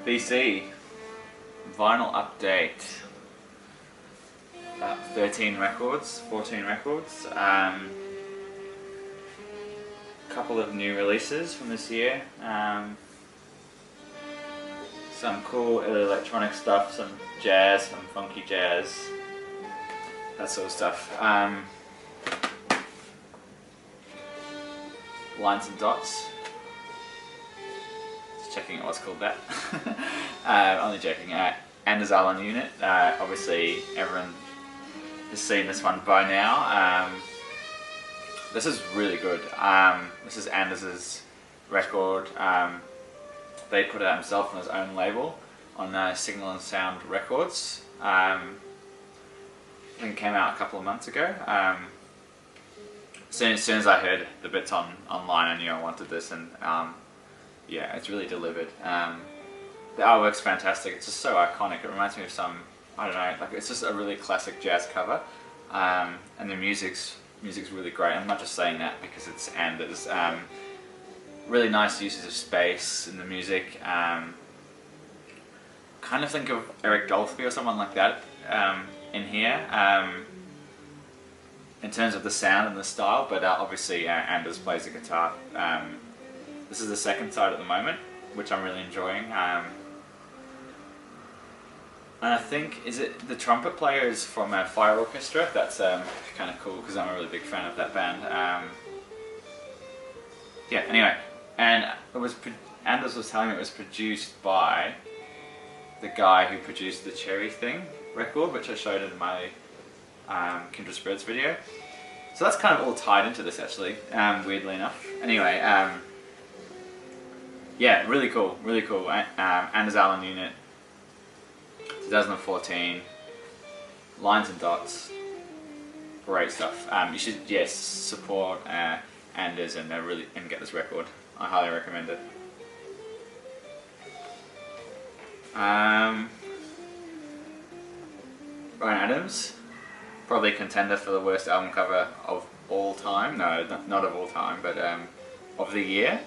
BC vinyl update. About 13 records, 14 records. Couple of new releases from this year. Some cool electronic stuff, some jazz, some funky jazz, that sort of stuff. Lines and Dots. Just checking out what's called that. Only joking. Anders Allen Unit. Obviously, everyone has seen this one by now. This is really good. This is Anders' record. They put it out himself on his own label on Signal and Sound Records. I think it came out a couple of months ago. As soon as I heard the bits online, I knew I wanted this, and yeah, it's really delivered. The artwork's fantastic. It's just so iconic. It reminds me of some, I don't know, like it's just a really classic jazz cover, and the music's really great. I'm not just saying that because it's Anders. Really nice uses of space in the music. Kind of think of Eric Dolphy or someone like that in here, in terms of the sound and the style, but obviously Anders plays the guitar. This is the second side at the moment, which I'm really enjoying. And I think, is it the trumpet player is from Fire Orchestra? That's kind of cool because I'm a really big fan of that band. Yeah, anyway, and Anders was telling me it was produced by the guy who produced the Cherry Thing record, which I showed in my Kindred Spirits video. So that's kind of all tied into this actually, weirdly enough. Anyway, yeah, really cool, really cool. Anders Allen Unit, 2014, Lines and Dots, great stuff. You should, yes, support Anders and get this record. I highly recommend it. Bryan Adams, probably contender for the worst album cover of all time. No, not of all time, but of the year.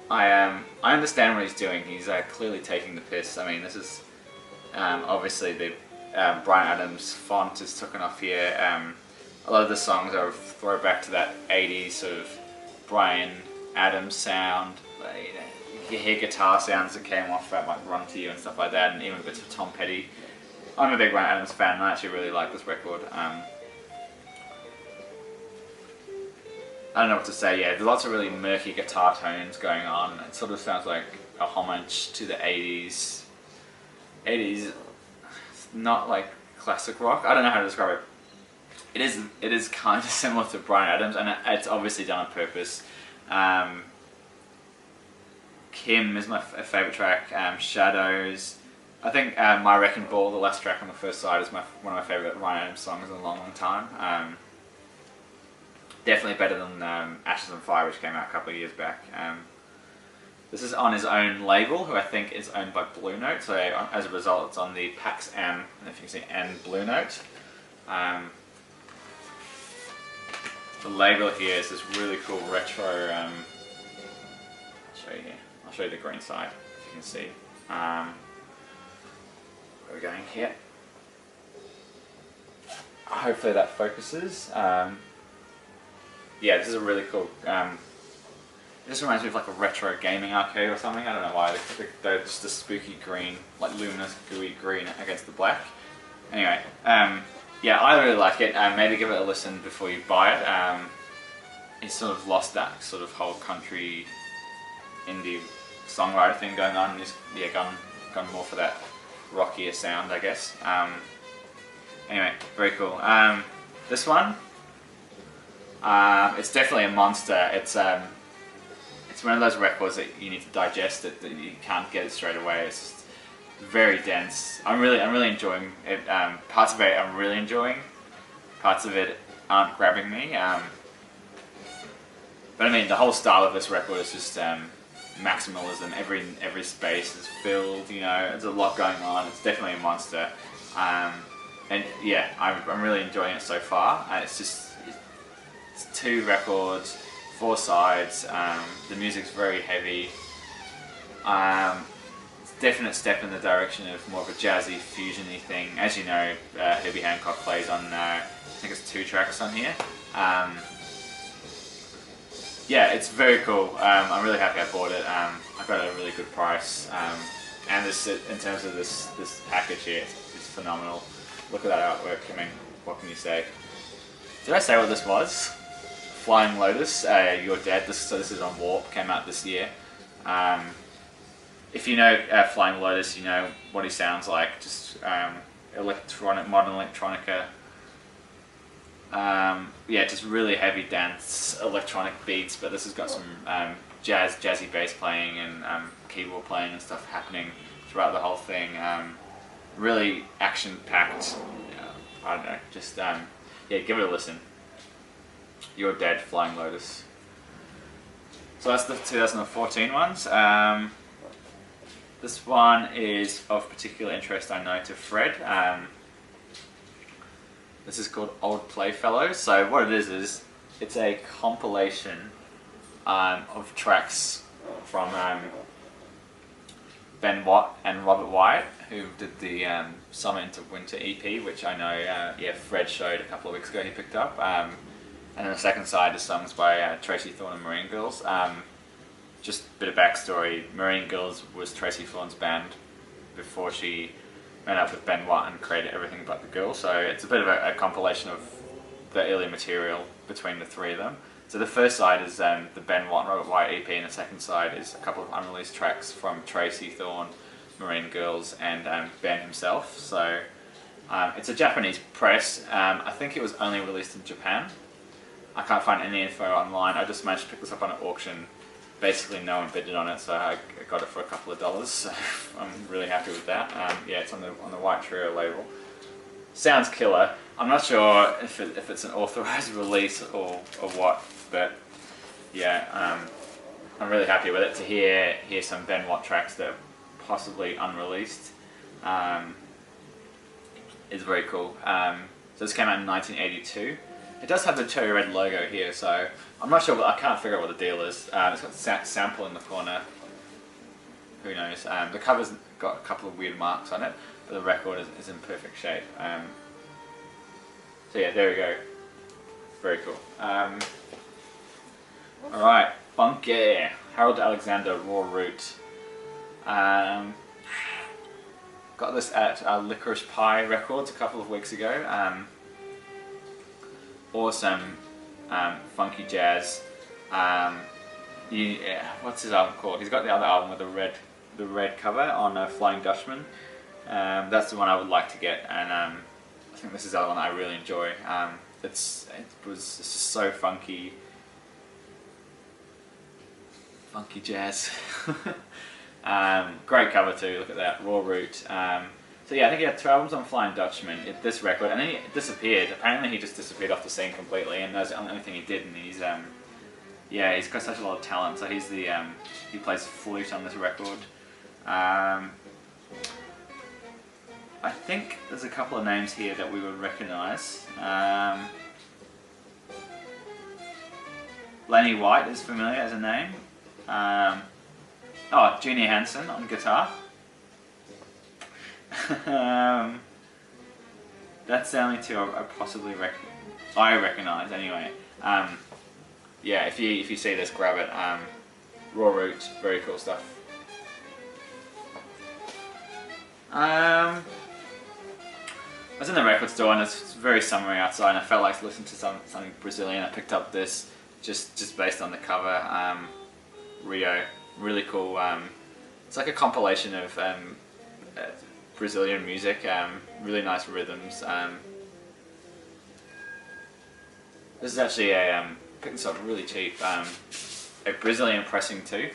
I understand what he's doing. He's clearly taking the piss. I mean, this is obviously the Bryan Adams font is taken off here. A lot of the songs are a throwback to that 80s sort of Bryan Adams sound. Like, you hear guitar sounds that came off that like Run to You and stuff like that, and even bits of Tom Petty. I'm a big Bryan Adams fan, and I actually really like this record. I don't know what to say. Yeah, there's lots of really murky guitar tones going on. It sort of sounds like a homage to the 80s. 80s, not like classic rock. I don't know how to describe it. It is kind of similar to Bryan Adams, and it's obviously done on purpose. Kim is my favourite track. Shadows. I think My Wrecking Ball, the last track on the first side, is one of my favourite Bryan Adams songs in a long, long time. Definitely better than Ashes on Fire, which came out a couple of years back. This is on his own label, who I think is owned by Blue Note, so as a result it's on the Pax M, and if you can see N Blue Note. The label here is this really cool retro, I'll show you here, I'll show you the green side, if you can see. Where are we going here? Hopefully that focuses. Yeah, this is a really cool, it just reminds me of like a retro gaming arcade or something. I don't know why, they're just a spooky green, like luminous gooey green against the black. Anyway, yeah, I really like it. Maybe give it a listen before you buy it. He's sort of lost that sort of whole country indie songwriter thing going on. He's gone more for that rockier sound, I guess. Anyway, very cool. This one, it's definitely a monster. It's one of those records that you need to digest it, that you can't get it straight away. It's just very dense. I'm really enjoying it. Parts of it I'm really enjoying. Parts of it aren't grabbing me. But I mean, the whole style of this record is just maximalism. Every space is filled. You know, there's a lot going on. It's definitely a monster. And yeah, I'm really enjoying it so far. It's 2 records, 4 sides. The music's very heavy. definite step in the direction of more of a jazzy, fusiony thing. As you know, Herbie Hancock plays on, I think it's 2 tracks on here. Yeah, it's very cool. I'm really happy I bought it. I got it at a really good price. And this, in terms of this package here, it's phenomenal. Look at that artwork. I mean, what can you say? Did I say what this was? Flying Lotus, You're Dead. This is on Warp, came out this year. If you know Flying Lotus, you know what he sounds like. Just electronic, modern electronica. Yeah, just really heavy dance, electronic beats. But this has got some jazzy bass playing and keyboard playing and stuff happening throughout the whole thing. Really action-packed. I don't know. Just yeah, give it a listen. You're Dead, Flying Lotus. So that's the 2014 ones. This one is of particular interest, I know, to Fred. This is called Old Playfellows. So what it is it's a compilation of tracks from Ben Watt and Robert Wyatt, who did the Summer into Winter EP, which I know yeah, Fred showed a couple of weeks ago, he picked up. And then the second side is songs by Tracy Thorn and Marine Girls. Just a bit of backstory, Marine Girls was Tracy Thorn's band before she met up with Ben Watt and created Everything But the Girl, so it's a bit of a compilation of the early material between the 3 of them. So the first side is the Ben Watt and Robert Wyatt EP, and the second side is a couple of unreleased tracks from Tracy Thorn, Marine Girls, and Ben himself. So it's a Japanese press. I think it was only released in Japan. I can't find any info online. I just managed to pick this up on an auction. Basically no one bidded on it, so I got it for a couple of dollars, so I'm really happy with that. Yeah, it's on the White Trio label. Sounds killer. I'm not sure if it's an authorized release or what, but yeah, I'm really happy with it. To hear some Ben Watt tracks that are possibly unreleased is very cool. So this came out in 1982. It does have the Cherry Red logo here, so I'm not sure, but I can't figure out what the deal is. It's got the sample in the corner. Who knows? The cover's got a couple of weird marks on it, but the record is in perfect shape. So yeah, there we go. Very cool. Alright, Funky. Harold Alexander, Raw Root. Got this at Licorice Pie Records a couple of weeks ago. Awesome, funky jazz. What's his album called? He's got the other album with the red cover on Flying Dutchman. That's the one I would like to get, and I think this is the other one I really enjoy. It's just so funky jazz. Great cover too. Look at that, Raw Root. So yeah, I think he had 2 albums on Flying Dutchman, this record, and then he disappeared. Apparently he just disappeared off the scene completely, and that's the only thing he did, and he's yeah, he's got such a lot of talent. So he's the he plays flute on this record. I think there's a couple of names here that we would recognise. Lenny White is familiar as a name. Oh, Junior Hansen on guitar. That's the only 2 I possibly recognise anyway. Yeah, if you see this, grab it. Raw Root, very cool stuff. I was in the record store and it's very summery outside, and I felt like listening to something Brazilian. I picked up this just based on the cover. Rio, really cool. It's like a compilation of Brazilian music, really nice rhythms. This is actually a picked this up really cheap. A Brazilian pressing too.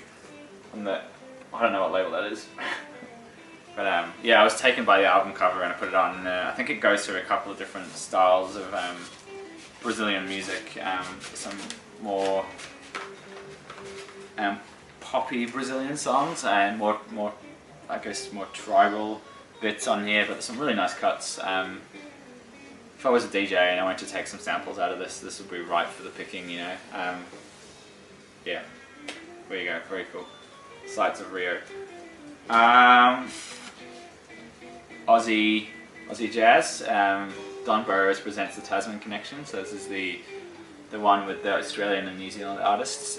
I don't know what label that is. But yeah, I was taken by the album cover and I put it on. I think it goes through a couple of different styles of Brazilian music. Some more poppy Brazilian songs and more I guess more tribal bits on here, but there's some really nice cuts. If I was a DJ and I wanted to take some samples out of this would be right for the picking, you know. Yeah, there you go, very cool. Sights of Rio. Aussie jazz. Don Burrows presents the Tasman Connection. So this is the one with the Australian and New Zealand artists.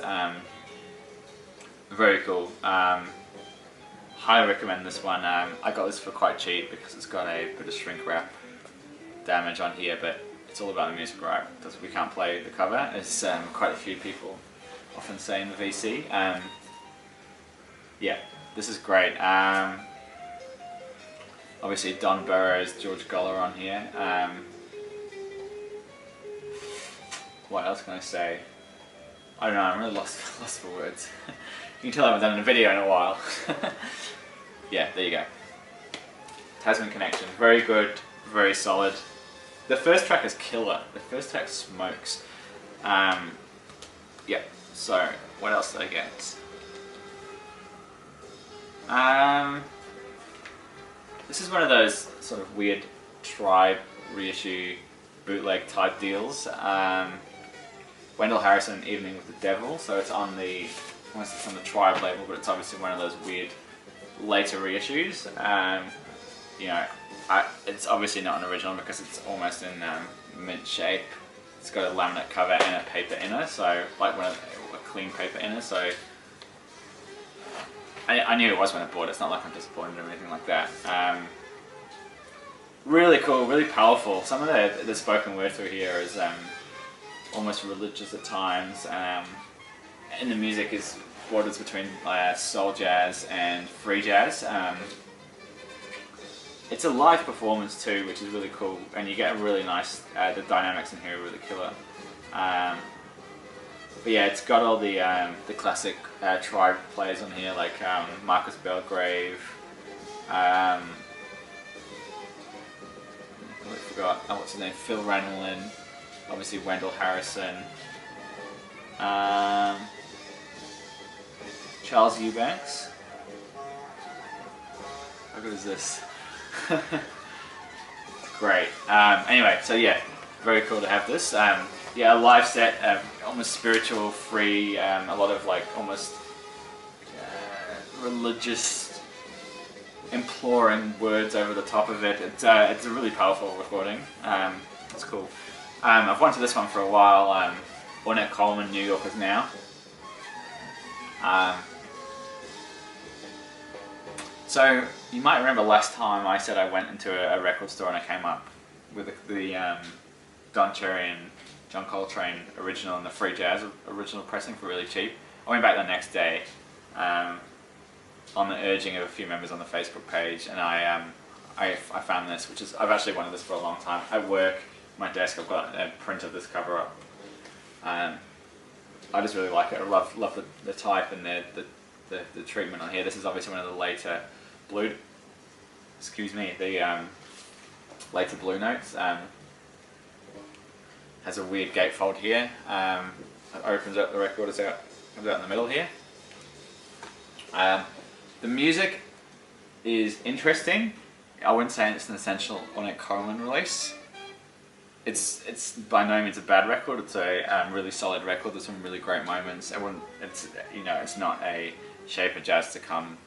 Very cool. Highly recommend this one. I got this for quite cheap because it's got a bit of shrink wrap damage on here, but it's all about the music, right? Because we can't play the cover, as quite a few people often say in the VC. Yeah, this is great. Obviously Don Burrows, George Goller on here. What else can I say? I don't know, I'm really lost for words. You can tell I haven't done a video in a while. Yeah, there you go. Tasman Connection, very good, very solid. The first track is killer. The first track smokes. Yeah, so what else did I get? This is one of those sort of weird Tribe reissue bootleg type deals. Wendell Harrison, Evening with the Devil. So it's on the, almost it's on the Tribe label, but it's obviously one of those weird later reissues. You know, it's obviously not an original because it's almost in mint shape. It's got a laminate cover and a paper inner, so like a clean paper inner. So I knew it was when I bought it. It's not like I'm disappointed or anything like that. Really cool, really powerful. Some of the spoken word through here is almost religious at times. And the music is borders between soul jazz and free jazz. It's a live performance too, which is really cool, and you get a really nice, the dynamics in here are really killer. But yeah, it's got all the classic Tribe players on here, like Marcus Belgrave. I forgot, what's his name? Phil Ranelin. Obviously Wendell Harrison. Charles Eubanks. How good is this? Great. Anyway, so yeah, very cool to have this. Yeah, a live set, almost spiritual, free, a lot of like almost religious, imploring words over the top of it. It's a really powerful recording. It's cool. I've wanted this one for a while. Ornette Coleman, New Yorkers Now. So you might remember last time I said I went into a record store and I came up with the Don Cherry and John Coltrane original and the free jazz original pressing for really cheap. I went back the next day on the urging of a few members on the Facebook page, and I found this, which is, I've actually wanted this for a long time. At work, my desk, I've got a print of this cover up. I just really like it. I love the type and the treatment on here. This is obviously one of the later the later Blue Notes. Has a weird gatefold here. It opens up, the record comes out in the middle here. The music is interesting. I wouldn't say it's an essential Ornette Coleman release. It's by no means a bad record. It's a really solid record. There's some really great moments. It's not a shape of jazz to come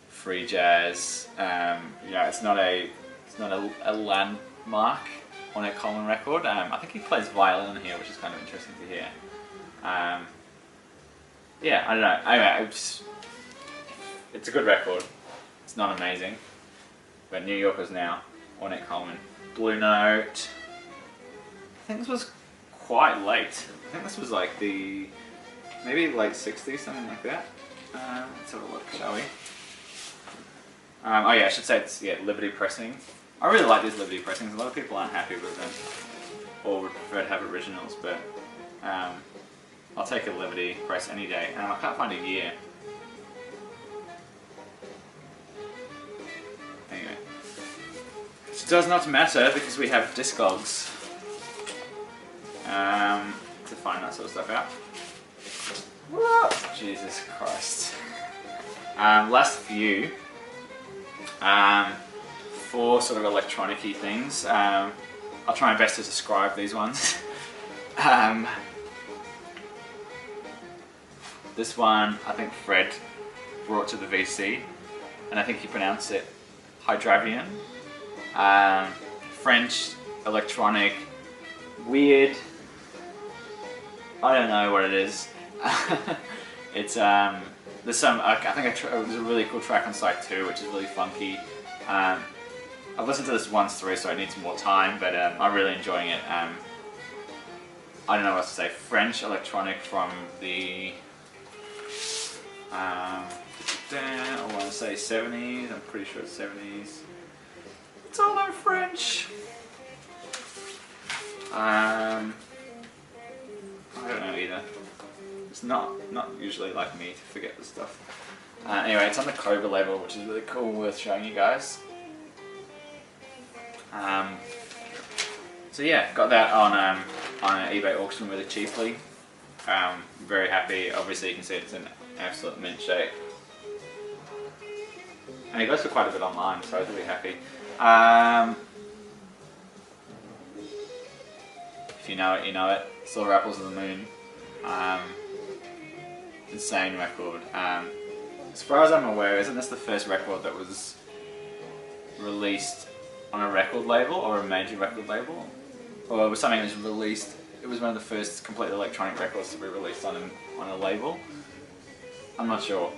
free jazz. It's not a landmark Ornette Coleman record. I think he plays violin in here, which is kind of interesting to hear. Yeah, I don't know. Anyway, it's a good record. It's not amazing, but New Yorkers Now, Ornette Coleman, Blue Note. I think this was quite late. I think this was like maybe late 60s, something like that. Let's have a look, shall we? Oh yeah, I should say it's Liberty pressing. I really like these Liberty pressings. A lot of people aren't happy with them, or would prefer to have originals, but I'll take a Liberty press any day. I can't find a year. Anyway, it does not matter because we have Discogs to find that sort of stuff out. What? Jesus Christ. Last few. 4 sort of electronic-y things. I'll try my best to describe these ones. This one, I think Fred brought to the VC. and I think you pronounce it Hydravion. French, electronic, weird. I don't know what it is. It's there's some. I think there's a really cool track on side 2, which is really funky. I've listened to this once through, so it needs more time, but I'm really enjoying it. I don't know what else to say. French electronic from the I want to say 70s. I'm pretty sure it's 70s. It's all in French. I don't know either. It's not usually like me to forget this stuff. Anyway, it's on the Cobra label, which is really cool, worth showing you guys. So yeah, got that on an eBay auction really cheaply. Very happy. Obviously you can see it's an absolute mint shape. And it goes for quite a bit online, so I was really happy. If you know it, you know it. Silver Apples of the Moon. Insane record. As far as I'm aware, isn't this the first record that was released on a record label or a major record label? Or it was something that was released, it was one of the first completely electronic records to be released on a label? I'm not sure.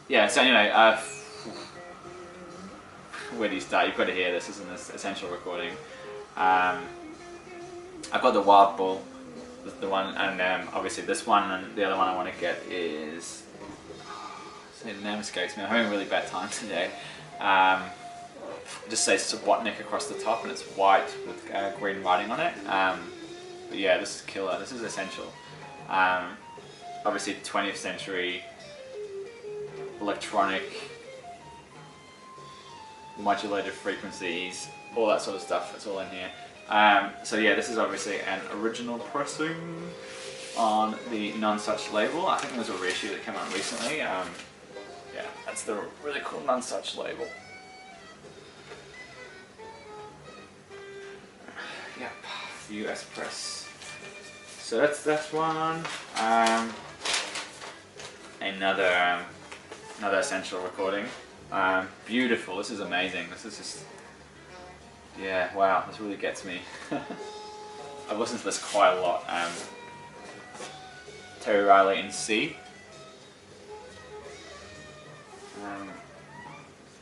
Yeah, so anyway, where do you start? You've got to hear this, this is an essential recording. I've got the Wild Bull, the one, and obviously this one, and the other one I want to get is, the name escapes me, I'm having a really bad time today. It just says Subotnik across the top, and it's white with green writing on it. But yeah, this is killer, this is essential. Obviously 20th century electronic, modulated frequencies, all that sort of stuff, it's all in here. So yeah, this is obviously an original pressing on the None Such label. I think there was a reissue that came out recently. Yeah, that's the really cool None Such label. Yep, US press. So that's one. Another essential recording. Beautiful. This is amazing. This is just, yeah, wow. This really gets me. I've listened to this quite a lot. Terry Riley in C.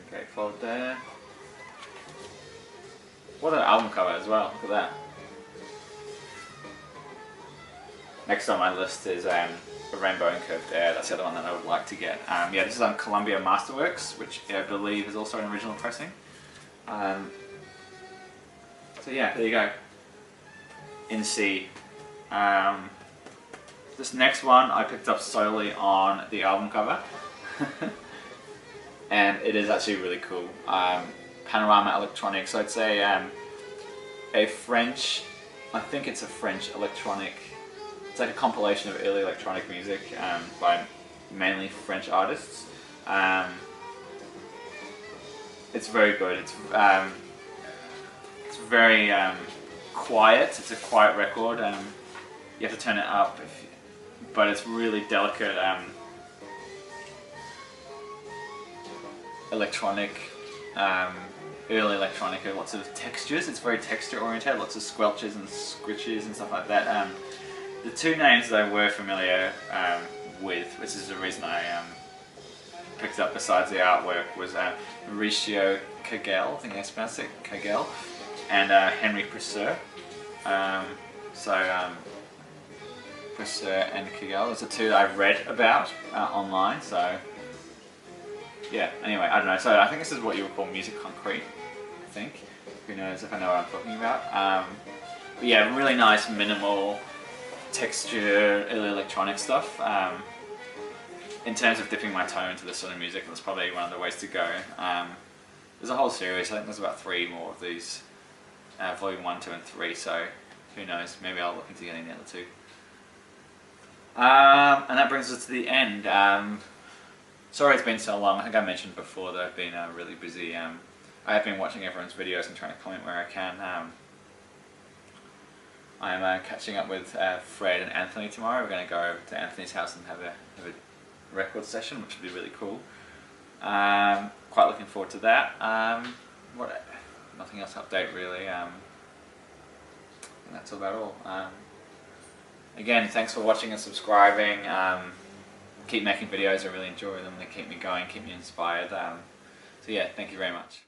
Okay, fold there. What an album cover as well. Look at that. Next on my list is a Rainbow and Curved Air. That's the other one that I would like to get. Yeah, this is on Columbia Masterworks, which I believe is also an original pressing. So yeah, there you go. In C. This next one I picked up solely on the album cover. And it is actually really cool. Panorama Electronic. So it's a French, I think it's a French electronic. It's like a compilation of early electronic music by mainly French artists. It's very good. It's very quiet. It's a quiet record. You have to turn it up, but it's really delicate electronic, early electronic. Lots of textures. It's very texture oriented. Lots of squelches and scritches and stuff like that. The two names that I were familiar with, which is the reason I picked up besides the artwork, was Mauricio Kagel, I think that's pronounced it, Kagel, and Henry Presser. Presser and Kagel, those are two that I've read about online, so yeah, anyway, I don't know, so I think this is what you would call music concrete, I think. Who knows if I know what I'm talking about. But yeah, really nice, minimal, texture, early electronic stuff. In terms of dipping my toe into this sort of music, that's probably one of the ways to go. There's a whole series, I think there's about 3 more of these, volume 1, 2 and 3, so who knows, maybe I'll look into getting the other 2. And that brings us to the end. Sorry it's been so long. I think I mentioned before that I've been really busy. I have been watching everyone's videos and trying to comment where I can. I'm catching up with Fred and Anthony tomorrow. We're going to go over to Anthony's house and have a record session, which would be really cool. Quite looking forward to that. Nothing else to update really. And that's about all. Again, thanks for watching and subscribing. Keep making videos, I really enjoy them. They keep me going, keep me inspired. So yeah, thank you very much.